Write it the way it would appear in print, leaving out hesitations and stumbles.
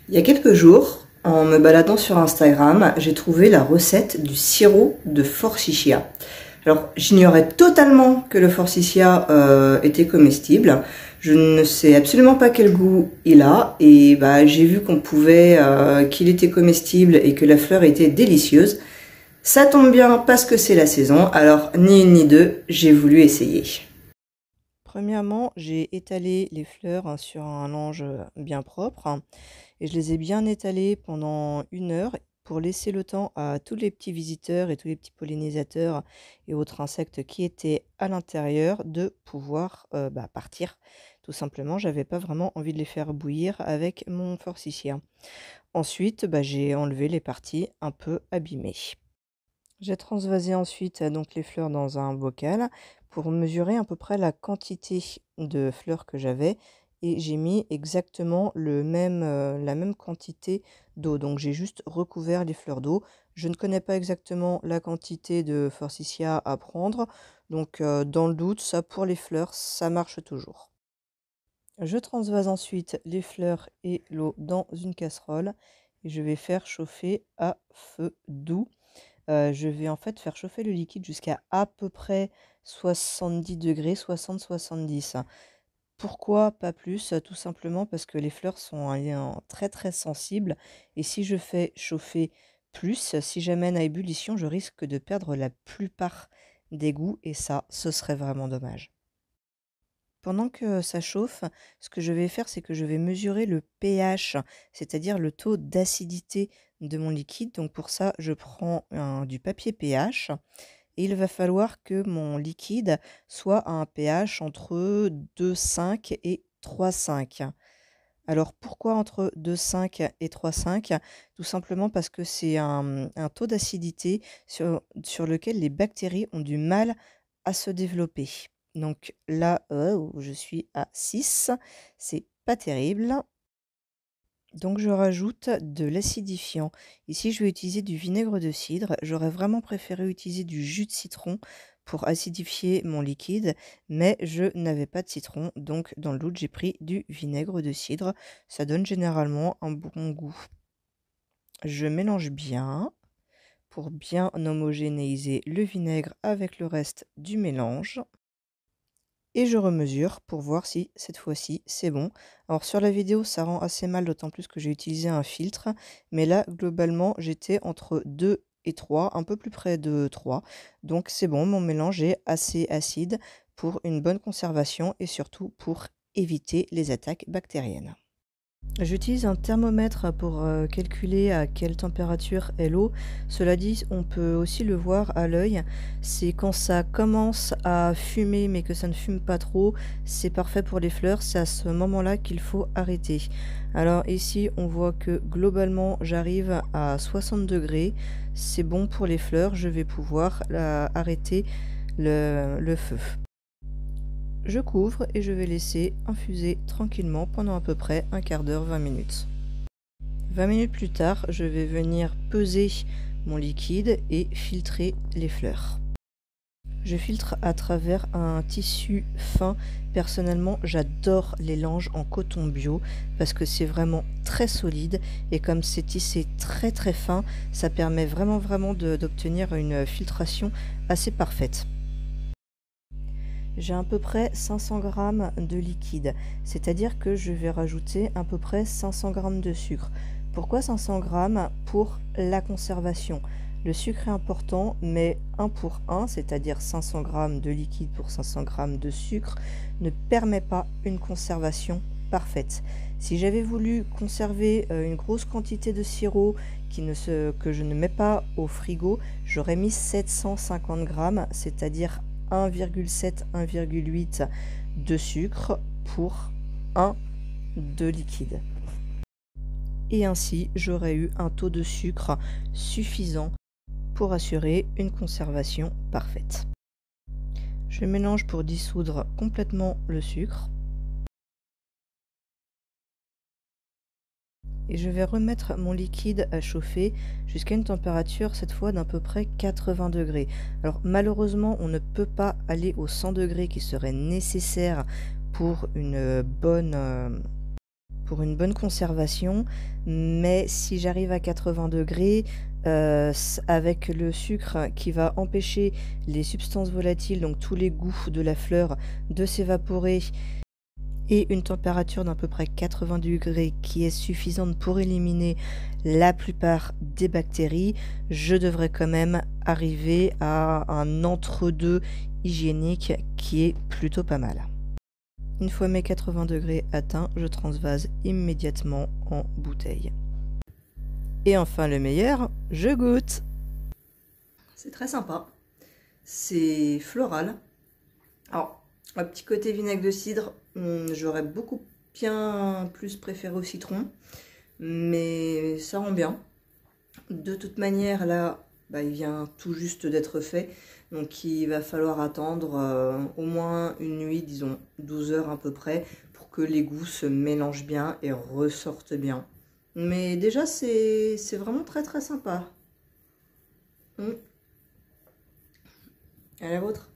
Il y a quelques jours, en me baladant sur Instagram, j'ai trouvé la recette du sirop de forsythia. Alors, j'ignorais totalement que le forsythia était comestible. Je ne sais absolument pas quel goût il a et j'ai vu qu'on pouvait, qu'il était comestible et que la fleur était délicieuse. Ça tombe bien parce que c'est la saison, alors ni une ni deux, j'ai voulu essayer. Premièrement, j'ai étalé les fleurs sur un linge bien propre et je les ai bien étalées pendant 1 heure pour laisser le temps à tous les petits visiteurs et tous les petits pollinisateurs et autres insectes qui étaient à l'intérieur de pouvoir partir. Tout simplement, j'avais pas vraiment envie de les faire bouillir avec mon forsythia. Ensuite, j'ai enlevé les parties un peu abîmées. J'ai transvasé ensuite donc les fleurs dans un bocal pour mesurer à peu près la quantité de fleurs que j'avais et j'ai mis exactement la même quantité d'eau. Donc j'ai juste recouvert les fleurs d'eau. Je ne connais pas exactement la quantité de forsythia à prendre, donc dans le doute, ça pour les fleurs, ça marche toujours. Je transvase ensuite les fleurs et l'eau dans une casserole et je vais faire chauffer à feu doux. Je vais en fait faire chauffer le liquide jusqu'à peu près 70 degrés, 60-70. Pourquoi pas plus? Tout simplement parce que les fleurs sont un lien très très sensible et si je fais chauffer plus, si j'amène à ébullition, je risque de perdre la plupart des goûts et ça, ce serait vraiment dommage. Pendant que ça chauffe, ce que je vais faire, c'est que je vais mesurer le pH, c'est-à-dire le taux d'acidité de mon liquide. Donc pour ça, je prends du papier pH et il va falloir que mon liquide soit à un pH entre 2,5 et 3,5. Alors pourquoi entre 2,5 et 3,5? Tout simplement parce que c'est un taux d'acidité sur lequel les bactéries ont du mal à se développer. Donc là, je suis à 6, c'est pas terrible. Donc je rajoute de l'acidifiant. Ici, je vais utiliser du vinaigre de cidre. J'aurais vraiment préféré utiliser du jus de citron pour acidifier mon liquide, mais je n'avais pas de citron, donc dans le doute, j'ai pris du vinaigre de cidre. Ça donne généralement un bon goût. Je mélange bien pour bien homogénéiser le vinaigre avec le reste du mélange. Et je remesure pour voir si cette fois-ci c'est bon. Alors sur la vidéo ça rend assez mal, d'autant plus que j'ai utilisé un filtre. Mais là globalement j'étais entre 2 et 3, un peu plus près de 3. Donc c'est bon, mon mélange est assez acide pour une bonne conservation et surtout pour éviter les attaques bactériennes. J'utilise un thermomètre pour calculer à quelle température est l'eau. Cela dit, on peut aussi le voir à l'œil. C'est quand ça commence à fumer mais que ça ne fume pas trop, c'est parfait pour les fleurs. C'est à ce moment-là qu'il faut arrêter. Alors ici, on voit que globalement, j'arrive à 60 degrés. C'est bon pour les fleurs. Je vais pouvoir arrêter le feu. Je couvre et je vais laisser infuser tranquillement pendant à peu près un quart d'heure, 20 minutes. 20 minutes plus tard, je vais venir peser mon liquide et filtrer les fleurs. Je filtre à travers un tissu fin. Personnellement, j'adore les langes en coton bio parce que c'est vraiment très solide et comme c'est tissé très très fin, ça permet vraiment d'obtenir une filtration assez parfaite. J'ai à peu près 500 g de liquide, c'est-à-dire que je vais rajouter à peu près 500 g de sucre. Pourquoi 500 g? Pour la conservation. Le sucre est important, mais 1 pour 1, c'est-à-dire 500 g de liquide pour 500 g de sucre, ne permet pas une conservation parfaite. Si j'avais voulu conserver une grosse quantité de sirop que je ne mets pas au frigo, j'aurais mis 750 g, c'est-à-dire 1,7-1,8 de sucre pour 1 de liquide. Et ainsi, j'aurais eu un taux de sucre suffisant pour assurer une conservation parfaite. Je mélange pour dissoudre complètement le sucre. Et je vais remettre mon liquide à chauffer jusqu'à une température cette fois d'à peu près 80 degrés. Alors malheureusement on ne peut pas aller aux 100 degrés qui serait nécessaire pour une bonne pour une bonne conservation, mais si j'arrive à 80 degrés, avec le sucre qui va empêcher les substances volatiles, donc tous les goûts de la fleur, de s'évaporer, et une température d'à peu près 80 degrés qui est suffisante pour éliminer la plupart des bactéries, je devrais quand même arriver à un entre-deux hygiénique qui est plutôt pas mal. Une fois mes 80 degrés atteints, je transvase immédiatement en bouteille. Et enfin le meilleur, je goûte. C'est très sympa, c'est floral. Alors, un petit côté vinaigre de cidre, j'aurais beaucoup bien plus préféré au citron, mais ça rend bien. De toute manière, là, il vient tout juste d'être fait, donc il va falloir attendre au moins une nuit, disons 12 heures à peu près, pour que les goûts se mélangent bien et ressortent bien. Mais déjà, c'est vraiment très très sympa. À la vôtre.